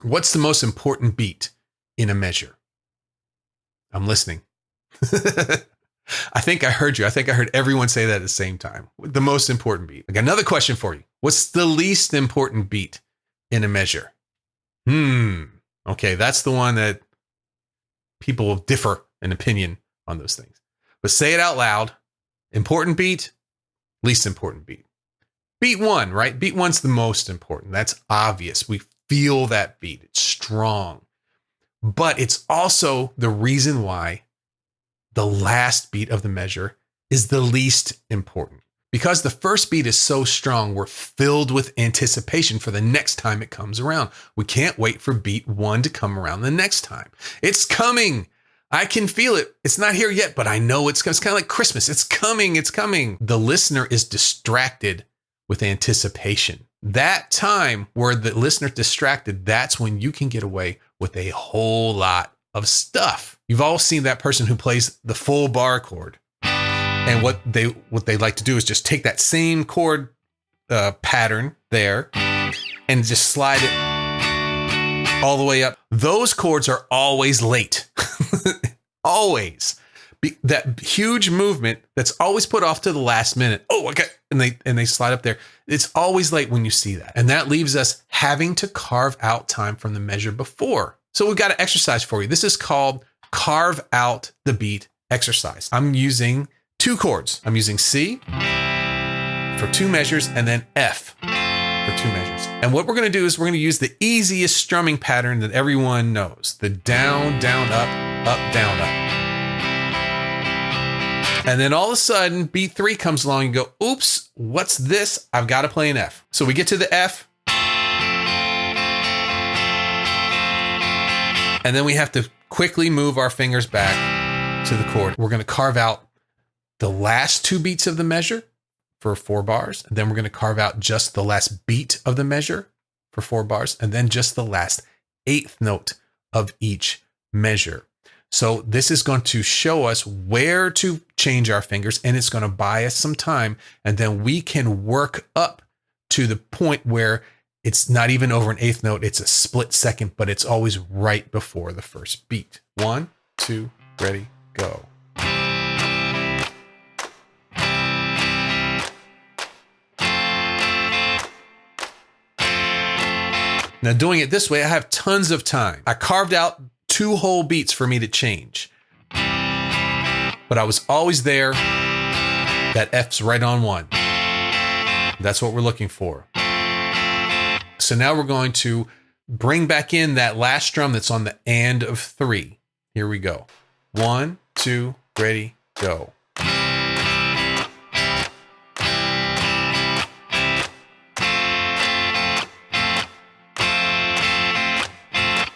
What's the most important beat in a measure? I'm listening. I think I heard you. I think I heard everyone say that at the same time. The most important beat. I got another question for you. What's the least important beat in a measure? Okay, that's the one that people differ in opinion on those things. But say it out loud. Important beat, least important beat. Beat one, right? Beat one's the most important. That's obvious. We feel that beat. It's strong. But it's also the reason why the last beat of the measure is the least important. Because the first beat is so strong, we're filled with anticipation for the next time it comes around. We can't wait for beat one to come around the next time. It's coming. I can feel it. It's not here yet, but I know it's kind of like Christmas. It's coming. It's coming. The listener is distracted with anticipation. That time where the listener's distracted, that's when you can get away with a whole lot of stuff. You've all seen that person who plays the full bar chord. And what they like to do is just take that same chord pattern there and just slide it all the way up. Those chords are always late. Always. That huge movement that's always put off to the last minute. Oh, okay. And they slide up there. It's always late when you see that. And that leaves us having to carve out time from the measure before. So we've got an exercise for you. This is called Carve Out the Beat exercise. I'm using 2 chords. I'm using C for 2 measures and then F for 2 measures. And what we're going to do is we're going to use the easiest strumming pattern that everyone knows. The down, down, up, down, up. And then all of a sudden, beat 3 comes along and you go, oops, what's this? I've got to play an F. So we get to the F. And then we have to quickly move our fingers back to the chord. We're going to carve out the last 2 beats of the measure for 4 bars. And then we're going to carve out just the last beat of the measure for 4 bars. And then just the last 8th note of each measure. So this is going to show us where to change our fingers, and it's going to buy us some time. And then we can work up to the point where it's not even over an 8th note. It's a split second, but it's always right before the first beat. 1, 2, ready, go. Now doing it this way, I have tons of time. I carved out 2 whole beats for me to change. But I was always there. That F's right on 1. That's what we're looking for. So now we're going to bring back in that last strum that's on the and of 3. Here we go. 1, 2, ready, go.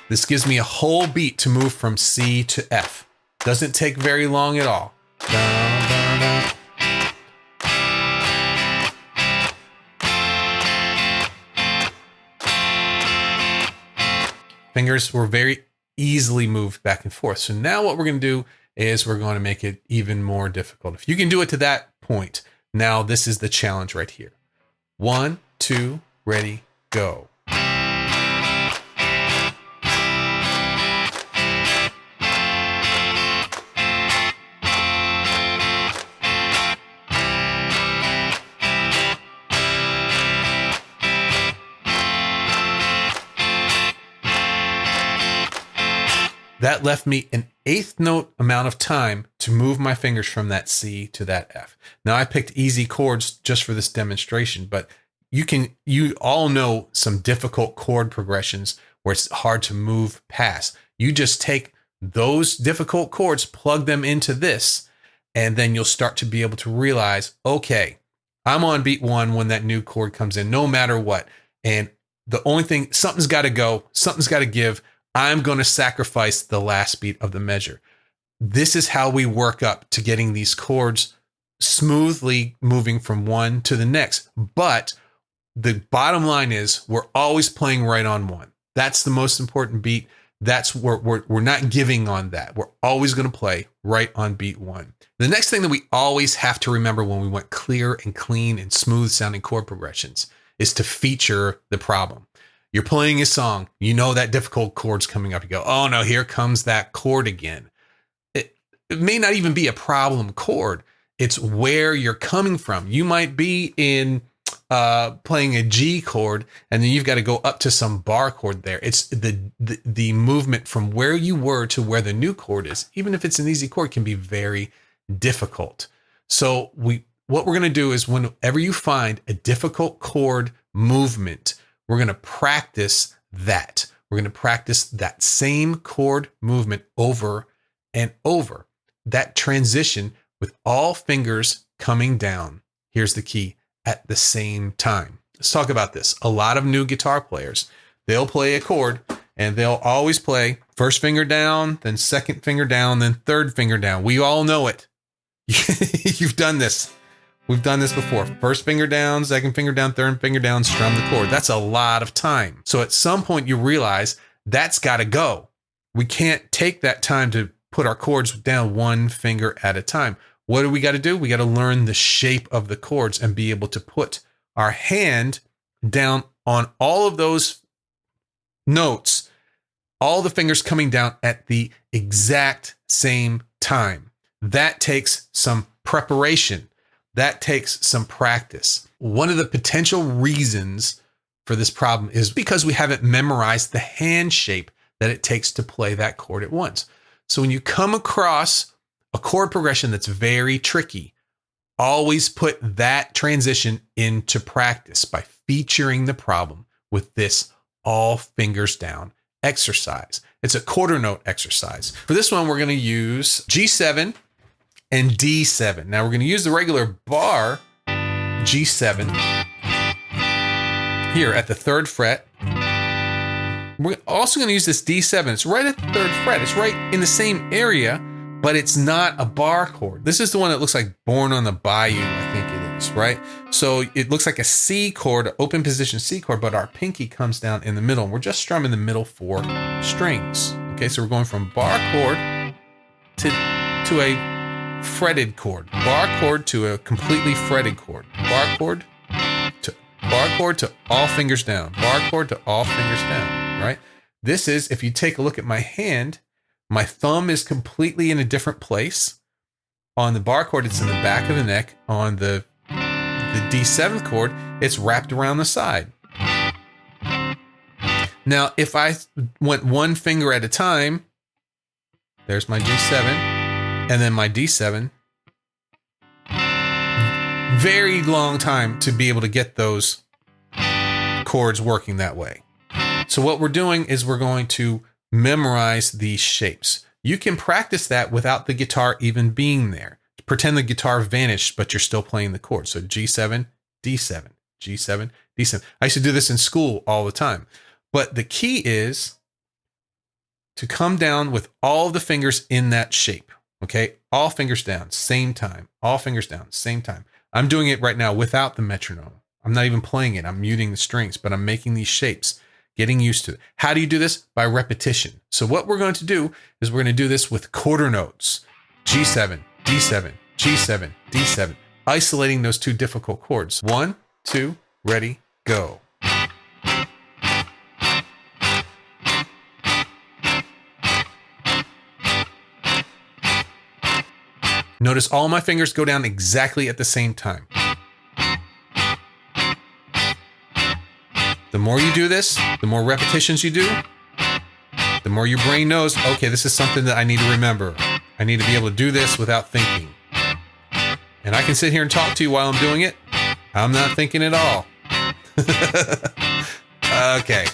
This gives me a whole beat to move from C to F. Doesn't take very long at all. Fingers were very easily moved back and forth. So now what we're going to do is we're going to make it even more difficult. If you can do it to that point, now this is the challenge right here. 1, 2, ready, go. That left me an 8th note amount of time to move my fingers from that C to that F. Now I picked easy chords just for this demonstration, but you all know some difficult chord progressions where it's hard to move past. You just take those difficult chords, plug them into this, and then you'll start to be able to realize, okay, I'm on beat 1 when that new chord comes in, no matter what. And the only thing, something's got to go, something's got to give. I'm going to sacrifice the last beat of the measure. This is how we work up to getting these chords smoothly moving from one to the next. But the bottom line is we're always playing right on 1. That's the most important beat. That's where we're not giving on that. We're always going to play right on beat 1. The next thing that we always have to remember when we want clear and clean and smooth sounding chord progressions is to feature the problem. You're playing a song. You know that difficult chord's coming up. You go, oh no, here comes that chord again. It may not even be a problem chord. It's where you're coming from. You might be in playing a G chord, and then you've got to go up to some bar chord there. It's the movement from where you were to where the new chord is, even if it's an easy chord, can be very difficult. So what we're going to do is whenever you find a difficult chord movement, we're going to practice that. We're going to practice that same chord movement over and over. That transition with all fingers coming down. Here's the key: at the same time. Let's talk about this. A lot of new guitar players, they'll play a chord and they'll always play first finger down, then second finger down, then third finger down. We all know it. You've done this. We've done this before. First finger down, second finger down, third finger down, strum the chord. That's a lot of time. So at some point you realize that's got to go. We can't take that time to put our chords down one finger at a time. What do we got to do? We got to learn the shape of the chords and be able to put our hand down on all of those notes, all the fingers coming down at the exact same time. That takes some preparation. That takes some practice. One of the potential reasons for this problem is because we haven't memorized the hand shape that it takes to play that chord at once. So when you come across a chord progression that's very tricky, always put that transition into practice by featuring the problem with this all fingers down exercise. It's a quarter note exercise. For this one, we're going to use G7 and D7. Now we're going to use the regular bar G7 here at the 3rd fret. We're also going to use this D7. It's right at the 3rd fret. It's right in the same area, but it's not a bar chord. This is the one that looks like Born on the Bayou, I think it is, right? So it looks like a C chord, open position C chord, but our pinky comes down in the middle. And we're just strumming the middle 4 strings. Okay, so we're going from bar chord to a fretted chord. Bar chord to a completely fretted chord. Bar chord to all fingers down. Bar chord to all fingers down. Right? This is, if you take a look at my hand, my thumb is completely in a different place. On the bar chord, it's in the back of the neck. On the D7th chord, it's wrapped around the side. Now, if I went one finger at a time, there's my G7, and then my D7. Very long time to be able to get those chords working that way. So what we're doing is we're going to memorize these shapes. You can practice that without the guitar even being there. Pretend the guitar vanished, but you're still playing the chord. So G7, D7, G7, D7. I used to do this in school all the time. But the key is to come down with all of the fingers in that shape. Okay? All fingers down, same time. All fingers down, same time. I'm doing it right now without the metronome. I'm not even playing it. I'm muting the strings, but I'm making these shapes. Getting used to it. How do you do this? By repetition. So what we're going to do is we're going to do this with quarter notes. G7, D7, G7, D7. Isolating those 2 difficult chords. 1, 2, ready, go. Notice all my fingers go down exactly at the same time. The more you do this, the more repetitions you do, the more your brain knows, okay, this is something that I need to remember. I need to be able to do this without thinking. And I can sit here and talk to you while I'm doing it. I'm not thinking at all. Okay.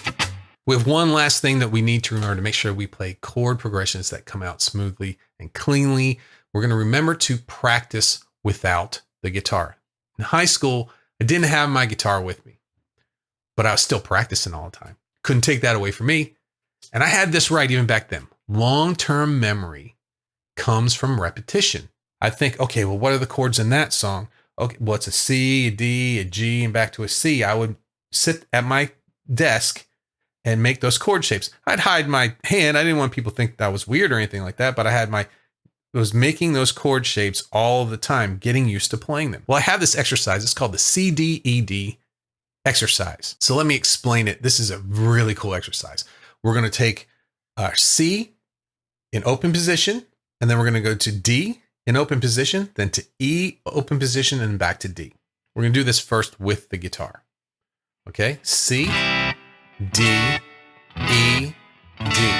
We have one last thing that we need to remember to make sure we play chord progressions that come out smoothly and cleanly. We're going to remember to practice without the guitar. In high school, I didn't have my guitar with me, but I was still practicing all the time. Couldn't take that away from me. And I had this right even back then. Long-term memory comes from repetition. I think, okay, well, what are the chords in that song? Okay, well, it's a C, a D, a G, and back to a C. I would sit at my desk and make those chord shapes. I'd hide my hand. I didn't want people to think that was weird or anything like that, but I was making those chord shapes all the time, getting used to playing them. Well, I have this exercise. It's called the C-D-E-D exercise. So let me explain it. This is a really cool exercise. We're going to take our C in open position, and then we're going to go to D in open position, then to E open position, and back to D. We're going to do this first with the guitar. Okay, C, D, E, D.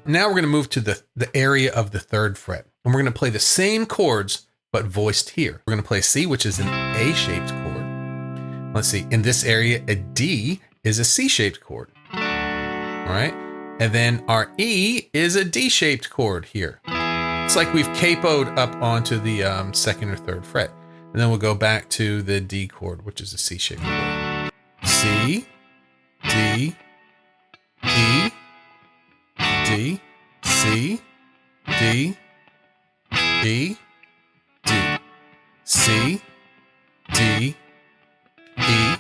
Now we're going to move to the area of the 3rd fret, and we're going to play the same chords, but voiced here. We're going to play C, which is an A-shaped chord. Let's see, in this area, a D is a C-shaped chord. All right, and then our E is a D-shaped chord here. It's like we've capoed up onto the 2nd or 3rd fret. And then we'll go back to the D chord, which is a C-shaped chord. C, D, E, D, C, D, E, D, C, D, E,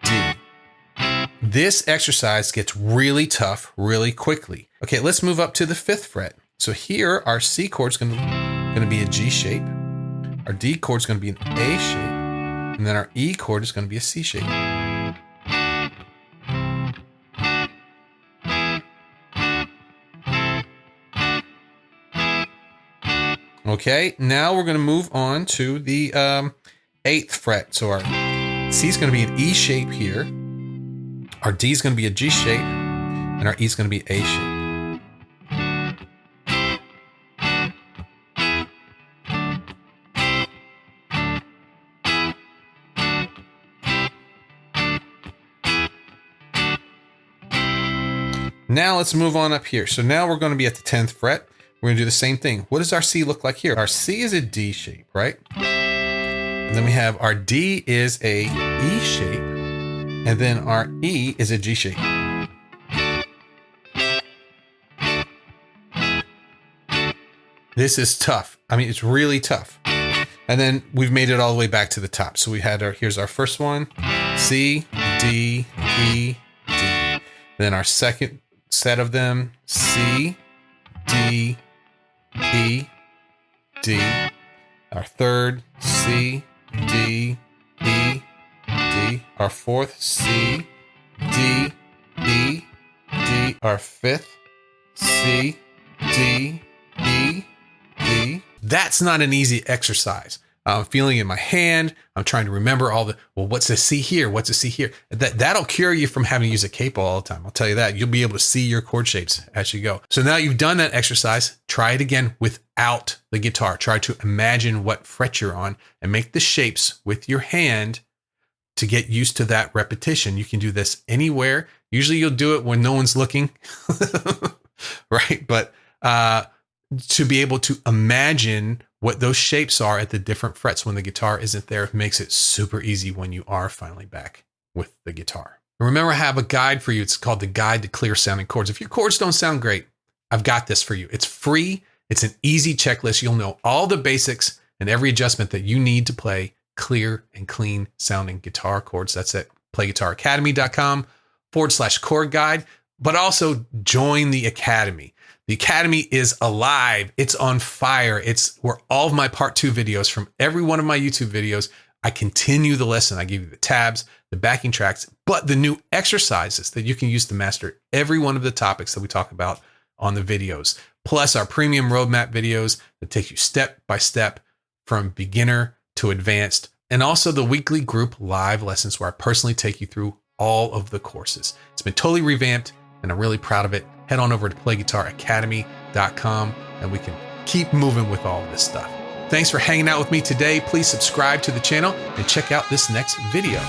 D. This exercise gets really tough really quickly. Okay, let's move up to the 5th fret. So here, our C chord is going to be a G shape. Our D chord is going to be an A shape. And then our E chord is going to be a C shape. Okay, now we're going to move on to the 8th fret. So our C is going to be an E shape here. Our D is going to be a G shape. And our E is going to be A shape. Now let's move on up here. So now we're going to be at the 10th fret. We're going to do the same thing. What does our C look like here? Our C is a D shape, right? And then we have our D is a E shape. And then our E is a G shape. This is tough. I mean, it's really tough. And then we've made it all the way back to the top. So we had here's our first one, C, D, E, D. Then our second set of them, C, D, E, D. Our third, C, D, E, D. Our fourth, C, D, E, D. Our fifth, C, D, E, D. That's not an easy exercise. I'm feeling it in my hand. I'm trying to remember all the, well, what's a C here? What's a C here? That'll cure you from having to use a capo all the time. I'll tell you that. You'll be able to see your chord shapes as you go. So now you've done that exercise, try it again without the guitar. Try to imagine what fret you're on and make the shapes with your hand to get used to that repetition. You can do this anywhere. Usually you'll do it when no one's looking, right? But to be able to imagine what those shapes are at the different frets when the guitar isn't there makes it super easy when you are finally back with the guitar. And remember, I have a guide for you. It's called the Guide to Clear Sounding Chords. If your chords don't sound great, I've got this for you. It's free. It's an easy checklist. You'll know all the basics and every adjustment that you need to play clear and clean sounding guitar chords. That's at PlayGuitarAcademy.com/chord guide. But also join the Academy. The Academy is alive. It's on fire. It's where all of my part 2 videos from every one of my YouTube videos, I continue the lesson. I give you the tabs, the backing tracks, but the new exercises that you can use to master every one of the topics that we talk about on the videos, plus our premium roadmap videos that take you step by step from beginner to advanced, and also the weekly group live lessons where I personally take you through all of the courses. It's been totally revamped and I'm really proud of it. Head on over to PlayGuitarAcademy.com and we can keep moving with all of this stuff. Thanks for hanging out with me today. Please subscribe to the channel and check out this next video.